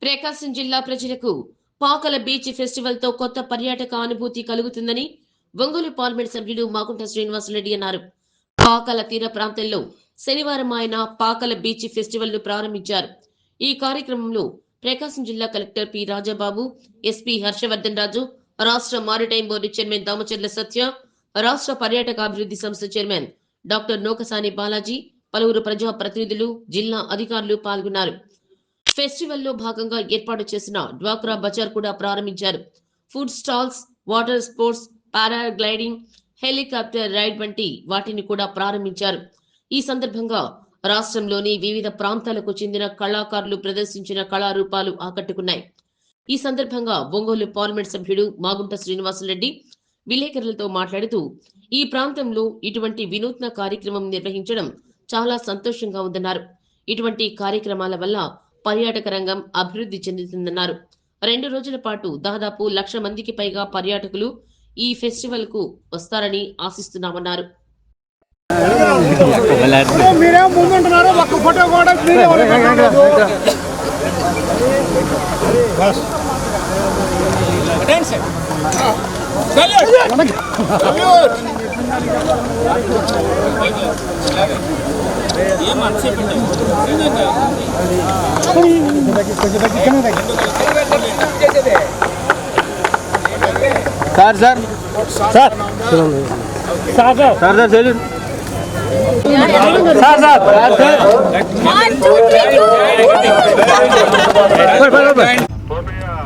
ప్రకాశం జిల్లా ప్రజలకు Pakala beach festival తో కొత్త పర్యాటక అనుభూతి కలుగుతుందని ఒంగోలు పార్లమెంట్ సభ్యుడు మాగుంట శ్రీనివాసరెడ్డి అన్నారు. పాకల తీర ప్రాంతంలో శనివారం ఆయన పాకల బీచ్ ఫెస్టివల్ ను ప్రారంభించారు. ఈ కార్యక్రమంలో ప్రకాశం జిల్లా collector P Rajababu, SP Harshavardhan Raju, రాష్ట్ర maritime board chairman Damacharla Satya, రాష్ట్ర పర్యాటక అభివృద్ధి సంస్థ చైర్మన్ డాక్టర్ నోకసాని బాలాజీ, పలువురు ప్రజా ప్రతినిధులు, జిల్లా అధికారులు పాల్గొన్నారు. ఫెస్టివల్ లో భాగంగా ఏర్పాటు చేసిన డ్వాక్రా బజార్ కూడా ప్రారంభించారు. Food stalls, water sports, paragliding, helicopter ride వంటి వాటిని కూడా ప్రారంభించారు. ఈ సందర్భంగా రాష్ట్రంలోని వివిధ ప్రాంతాలకు చెందిన కళాకారులు ప్రదర్శించిన కళారూపాలు ఆకట్టుకున్నాయి. ఈ సందర్భంగా ఒంగోలు పార్లమెంట్ సభ్యుడు మాగుంట శ్రీనివాసరెడ్డి విలేకరులతో మాట్లాడుతూ, ఈ ప్రాంతంలో ఇటువంటి వినూత్న కార్యక్రమం నిర్వహించడం చాలా సంతోషంగా ఉందన్నారు. ఇటువంటి కార్యక్రమాల వల్ల పర్యాటక రంగం అభివృద్ధి చెందుతుందన్నారు. 2 రోజుల పాటు దాదాపు 1,00,000 మందికి పైగా పర్యాటకులు ఈ ఫెస్టివల్ కు వస్తారని ఆశిస్తున్నామన్నారు.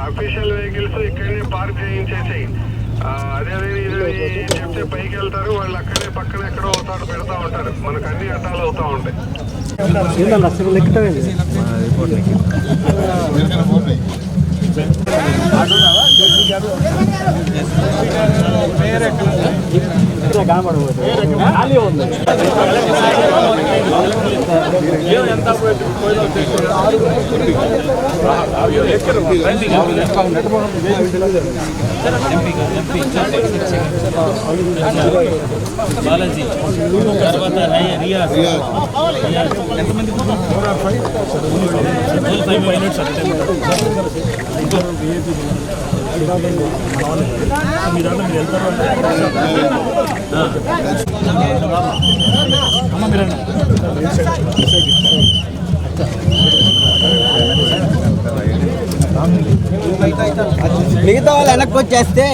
అఫీషియల్ వెహికల్స్ ఇక్కడనే పార్క్ చేయించేసి అదే చెప్తే పైకి వెళ్తారు, వాళ్ళు అక్కడే పక్కన ఎక్కడో అవుతాడు పెడతా ఉంటారు. మనకు అన్ని అడ్డాలు అవుతా ఉంటాయి. బాలాజీ తర్వాత రియాజ్ ఎంతమంది మీరు వెళ్తారు అమ్మ మీరు మిగతా వాళ్ళు వెనక్కి వచ్చేస్తే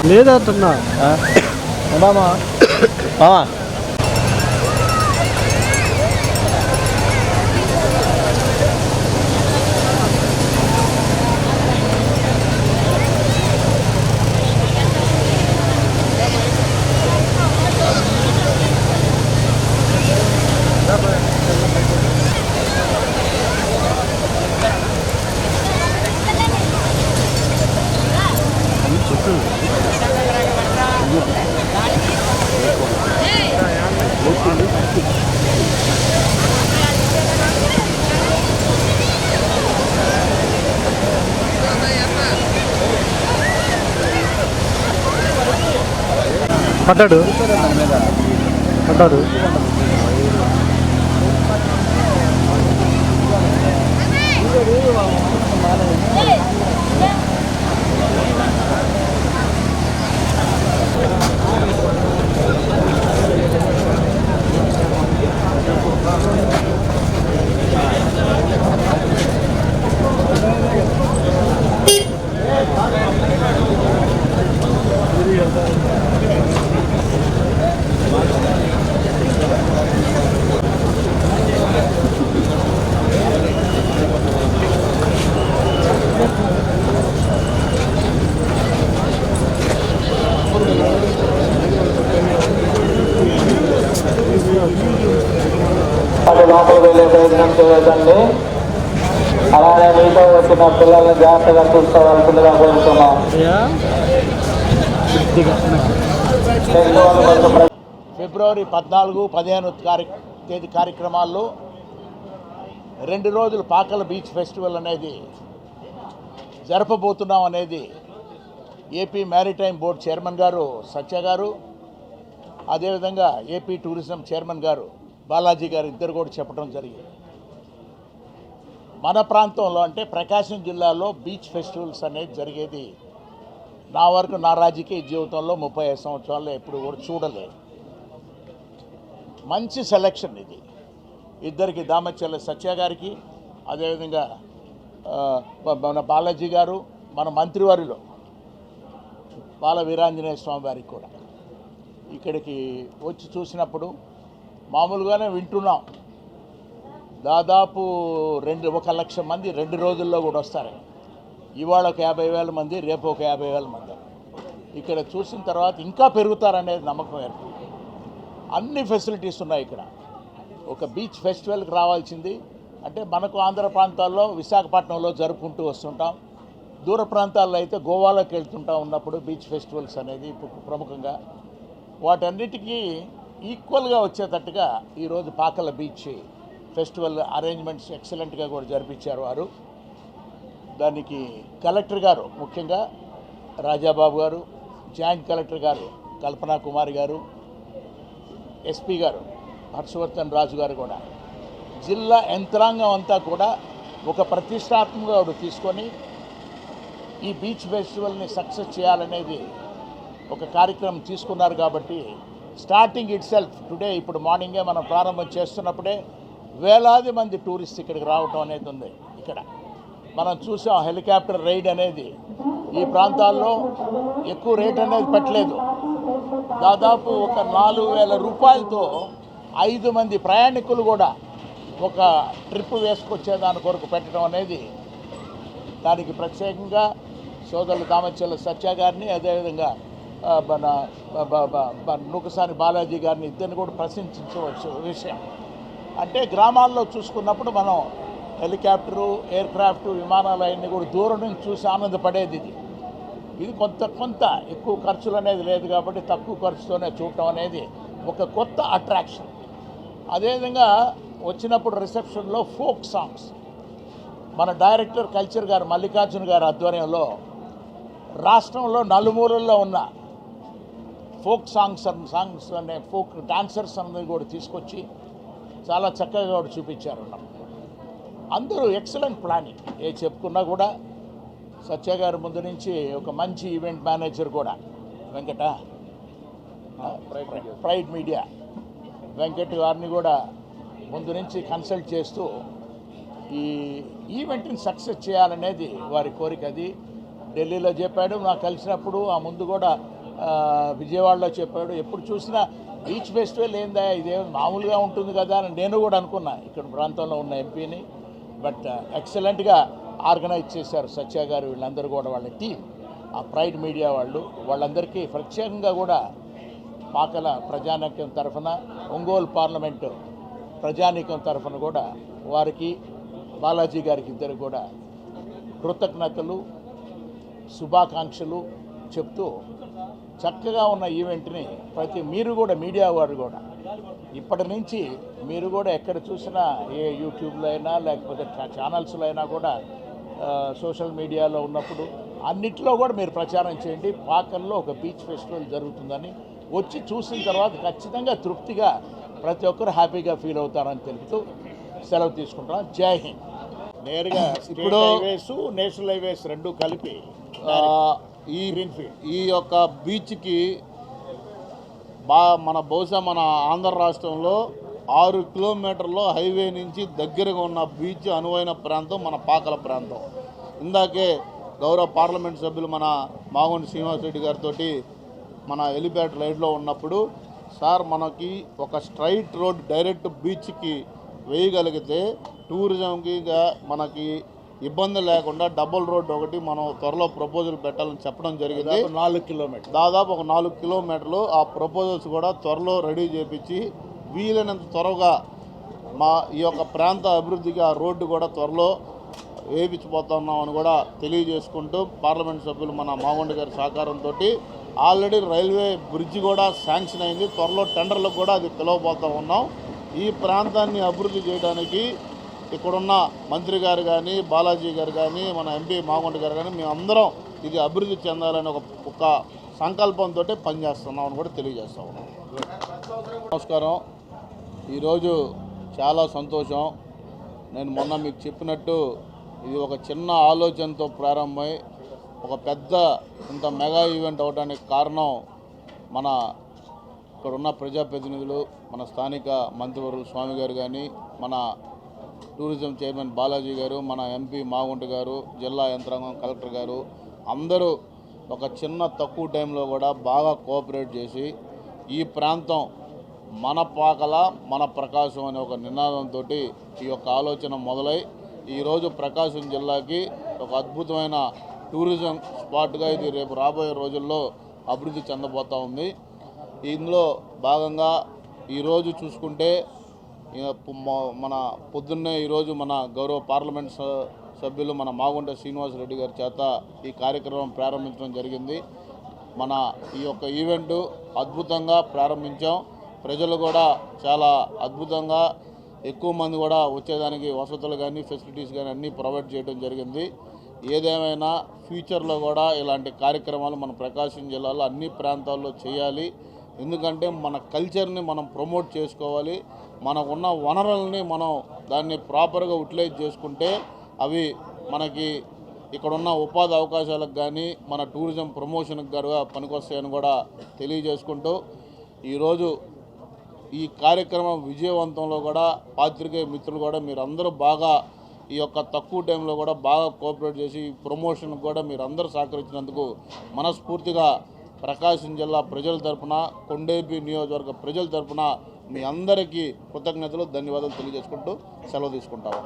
లేదంటున్నా బామా పడ్డాడు పడ్డాడు లోపలికి వెళ్ళే ప్రయత్నం చేయదండి. అలానే మీతో వచ్చిన పిల్లల్ని జాగ్రత్తగా చూసుకోవాల్సిందిగా కోరుతున్నాం. ఫిబ్రవరి 14-15 తేదీ కార్యక్రమాల్లో 2 రోజులు పాకల బీచ్ ఫెస్టివల్ అనేది జరపబోతున్నాం అనేది ఏపీ మ్యారిటైమ్ బోర్డ్ చైర్మన్ గారు సత్య గారు, అదేవిధంగా ఏపీ టూరిజం చైర్మన్ గారు బాలాజీ గారు ఇద్దరు కూడా చెప్పడం జరిగింది. మన ప్రాంతంలో అంటే ప్రకాశం జిల్లాలో బీచ్ ఫెస్టివల్స్ అనేది జరిగేది నా వరకు నా రాజకీయ జీవితంలో 35 సంవత్సరాల్లో ఎప్పుడు కూడా చూడలేదు. మంచి సెలక్షన్ ఇది. ఇద్దరికి దామచర్ల సత్య గారికి, అదేవిధంగా మన బాలాజీ గారు, మన మంత్రివారిలో బాల వీరాంజనేయ స్వామి వారికి కూడా ఇక్కడికి వచ్చి చూసినప్పుడు మామూలుగానే వింటున్నాం, దాదాపు 1,00,000 మంది 2 రోజుల్లో కూడా వస్తారు. ఇవాళ ఒక 50,000 మంది, రేపు ఒక 50,000 మంది. ఇక్కడ చూసిన తర్వాత ఇంకా పెరుగుతారనేది నమ్మకం ఏర్పడింది. అన్ని ఫెసిలిటీస్ ఉన్నాయి ఇక్కడ. ఒక బీచ్ ఫెస్టివల్కి రావాల్సింది అంటే మనకు ఆంధ్ర ప్రాంతాల్లో విశాఖపట్నంలో జరుపుకుంటూ వస్తుంటాం, దూర ప్రాంతాల్లో అయితే గోవాలోకి వెళ్తుంటా ఉన్నప్పుడు బీచ్ ఫెస్టివల్స్ అనేది ప్రముఖంగా వాటన్నిటికీ ఈక్వల్గా వచ్చేటట్టుగా ఈరోజు పాకల బీచ్ ఫెస్టివల్ అరేంజ్మెంట్స్ ఎక్సలెంట్గా కూడా జరిపించారు వారు. దానికి కలెక్టర్ గారు ముఖ్యంగా రాజాబాబు గారు, జాయింట్ కలెక్టర్ గారు కల్పనా కుమారి గారు, ఎస్పీ గారు హర్షవర్ధన్ రాజు గారు కూడా జిల్లా యంత్రాంగం అంతా కూడా ఒక ప్రతిష్టాత్మకంగా తీసుకొని ఈ బీచ్ ఫెస్టివల్ని సక్సెస్ చేయాలనేది ఒక కార్యక్రమం తీసుకున్నారు. కాబట్టి స్టార్టింగ్ ఇట్ సెల్ఫ్ టుడే, ఇప్పుడు మార్నింగే మనం ప్రారంభం చేస్తున్నప్పుడే వేలాది మంది టూరిస్ట్ ఇక్కడికి రావటం అనేది ఉంది. ఇక్కడ మనం చూసాం హెలికాప్టర్ రైడ్ అనేది ఈ ప్రాంతాల్లో ఎక్కువ రేట్ అనేది పెట్టలేదు. దాదాపు ఒక 4,000 రూపాయలతో 5 మంది ప్రయాణికులు కూడా ఒక ట్రిప్ వేసుకొచ్చే దాని కొరకు పెట్టడం అనేది, దానికి ప్రత్యేకంగా సోదరులు దామచర్ల సత్య గారిని, అదేవిధంగా మన నూకసాని బాలాజీ గారిని ఇద్దరిని కూడా ప్రశంసించవచ్చు విషయం. అంటే గ్రామాల్లో చూసుకున్నప్పుడు మనం హెలికాప్టరు, ఎయిర్ క్రాఫ్ట్, విమానాలు అవన్నీ కూడా దూరం నుంచి చూసి ఆనందపడేది. ఇది కొంత ఎక్కువ ఖర్చులు అనేది లేదు కాబట్టి తక్కువ ఖర్చుతోనే చూడటం అనేది ఒక కొత్త అట్రాక్షన్. అదేవిధంగా వచ్చినప్పుడు రిసెప్షన్లో ఫోక్ సాంగ్స్ మన డైరెక్టర్ కల్చర్ గారు మల్లికార్జున గారి ఆధ్వర్యంలో రాష్ట్రంలో నలుమూలల్లో ఉన్న ఫోక్ సాంగ్స్ అనే ఫోక్ డాన్సర్స్ అందరూ కూడా తీసుకొచ్చి చాలా చక్కగా కూడా చూపించారు. అందరూ ఎక్సలెంట్ ప్లానింగ్. ఏ చెప్పుకున్నా కూడా సత్య గారి ముందు నుంచి ఒక మంచి ఈవెంట్ మేనేజర్ కూడా వెంకట ప్రైడ్ మీడియా వెంకట్ గారిని కూడా ముందు నుంచి కన్సల్ట్ చేస్తూ ఈ ఈవెంట్ని సక్సెస్ చేయాలనేది వారి కోరిక. అది ఢిల్లీలో చెప్పాడు, నాకు కలిసినప్పుడు. ఆ ముందు కూడా విజయవాడలో చెప్పాడు. ఎప్పుడు చూసినా బీచ్ ఫెస్టివల్ ఏందా, ఇదే మామూలుగా ఉంటుంది కదా అని నేను కూడా అనుకున్నా ఇక్కడ ప్రాంతంలో ఉన్న ఎంపీని. బట్ ఎక్సలెంట్గా ఆర్గనైజ్ చేశారు సత్య గారు, వీళ్ళందరూ కూడా వాళ్ళ టీం, ఆ ప్రైడ్ మీడియా వాళ్ళందరికీ ప్రత్యేకంగా కూడా పాకల ప్రజానీకం తరఫున, ఒంగోలు పార్లమెంటు ప్రజానీకం తరఫున కూడా వారికి, బాలాజీ గారికి ఇద్దరు కూడా కృతజ్ఞతలు, శుభాకాంక్షలు చెప్తూ చక్కగా ఉన్న ఈవెంట్ని మీరు కూడా మీడియా వారు కూడా ఇప్పటి నుంచి మీరు కూడా ఎక్కడ చూసినా, ఏ యూట్యూబ్లో అయినా లేకపోతే ఛానల్స్లో అయినా కూడా, సోషల్ మీడియాలో ఉన్నప్పుడు అన్నిట్లో కూడా మీరు ప్రచారం చేయండి. పాకల్లో ఒక బీచ్ ఫెస్టివల్ జరుగుతుందని, వచ్చి చూసిన తర్వాత ఖచ్చితంగా తృప్తిగా ప్రతి ఒక్కరు హ్యాపీగా ఫీల్ అవుతారని తెలుపుతూ సెలవు తీసుకుంటాం. జై హింద్. నేరుగా ఇప్పుడు హైవేస్, నేషనల్ హైవేస్ రెండు కలిపి ఈ యొక్క బీచ్కి బహుశా మన ఆంధ్ర రాష్ట్రంలో 6 కిలోమీటర్ల హైవే నుంచి దగ్గరగా ఉన్న బీచ్ అనువైన ప్రాంతం మన పాకల ప్రాంతం. ఇందాకే గౌరవ పార్లమెంట్ సభ్యులు మన మాగొండి శ్రీనివాసరెడ్డి గారితో మన ఎలిప్యాడ్ రైడ్లో ఉన్నప్పుడు, సార్ మనకి ఒక స్ట్రైట్ రోడ్ డైరెక్ట్ బీచ్కి వేయగలిగితే టూరిజంకి మనకి ఇబ్బంది లేకుండా డబుల్ రోడ్ ఒకటి మనం త్వరలో ప్రపోజల్ పెట్టాలని చెప్పడం జరిగింది. 4 కిలోమీటర్లు, దాదాపు ఒక 4 కిలోమీటర్లు. ఆ ప్రపోజల్స్ కూడా త్వరలో రెడీ చేపించి వీలైనంత త్వరగా ఈ యొక్క ప్రాంత అభివృద్ధికి ఆ రోడ్డు కూడా త్వరలో వేయించిపోతున్నామని కూడా తెలియజేసుకుంటూ, పార్లమెంట్ సభ్యులు మన మాగొండ గారి సహకారంతో ఆల్రెడీ రైల్వే బ్రిడ్జ్ కూడా శాంక్షన్ అయింది. త్వరలో టెండర్లకు కూడా అది పిలవబోతూ ఉన్నాం. ఈ ప్రాంతాన్ని అభివృద్ధి చేయడానికి ఇక్కడున్న మంత్రి గారు కానీ, బాలాజీ గారు కానీ, మన ఎంపీ మాగొండ గారు కానీ, మేమందరం ఇది అభివృద్ధి చెందాలని ఒక సంకల్పంతో పనిచేస్తున్నామని కూడా తెలియజేస్తా ఉన్నాం. నమస్కారం. ఈరోజు చాలా సంతోషం. నేను మొన్న మీకు చెప్పినట్టు ఇది ఒక చిన్న ఆలోచనతో ప్రారంభమై ఒక పెద్ద ఇంత మెగా ఈవెంట్ అవడానికి కారణం మన ఇక్కడున్న ప్రజాప్రతినిధులు, మన స్థానిక మంత్రివర్యులు స్వామి గారు కానీ, మన టూరిజం చైర్మన్ బాలాజీ గారు, మన ఎంపీ మాగొండ గారు, జిల్లా యంత్రాంగం, కలెక్టర్ గారు అందరూ ఒక చిన్న తక్కువ టైంలో కూడా బాగా కోఆపరేట్ చేసి ఈ ప్రాంతం మన పాకల మన ప్రకాశం అనే ఒక నినాదంతో ఈ యొక్క ఆలోచన మొదలై ఈరోజు ప్రకాశం జిల్లాకి ఒక అద్భుతమైన టూరిజం స్పాట్గా ఇది రేపు రాబోయే రోజుల్లో అభివృద్ధి చెందబోతూ ఉంది. ఇందులో భాగంగా ఈరోజు చూసుకుంటే మన పొద్దున్నే ఈరోజు మన గౌరవ పార్లమెంట్ సభ్యులు మన మాగొండ శ్రీనివాసరెడ్డి గారి చేత ఈ కార్యక్రమం ప్రారంభించడం జరిగింది. మన ఈ యొక్క ఈవెంటు అద్భుతంగా ప్రారంభించాం. ప్రజలు కూడా చాలా అద్భుతంగా ఎక్కువ మంది కూడా వచ్చేదానికి వసతులు కానీ, ఫెసిలిటీస్ కానీ అన్నీ ప్రొవైడ్ చేయడం జరిగింది. ఏదేమైనా ఫ్యూచర్లో కూడా ఇలాంటి కార్యక్రమాలు మన ప్రకాశం జిల్లాలో అన్ని ప్రాంతాల్లో చేయాలి. ఎందుకంటే మన కల్చర్ని మనం ప్రమోట్ చేసుకోవాలి. మనకున్న వనరులని మనం దాన్ని ప్రాపర్గా యూటిలైజ్ చేసుకుంటే అవి మనకి ఇక్కడున్న ఉపాధి అవకాశాలకు కానీ, మన టూరిజం ప్రమోషన్కి కూడా పనికొస్తాయని కూడా తెలియజేసుకుంటూ, ఈరోజు ఈ కార్యక్రమం విజయవంతంలో కూడా పాత్రికేయ మిత్రులు కూడా మీరందరూ బాగా ఈ యొక్క తక్కువ టైంలో కూడా బాగా కోఆపరేట్ చేసి ప్రమోషన్కి కూడా మీరందరూ సహకరించినందుకు మనస్ఫూర్తిగా ప్రకాశం జిల్లా ప్రజల తరపున, కొండేపి నియోజకవర్గ ప్రజల తరపున మీ అందరికీ కృతజ్ఞతలు, ధన్యవాదాలు తెలియజేసుకుంటూ సెలవు తీసుకుంటాము.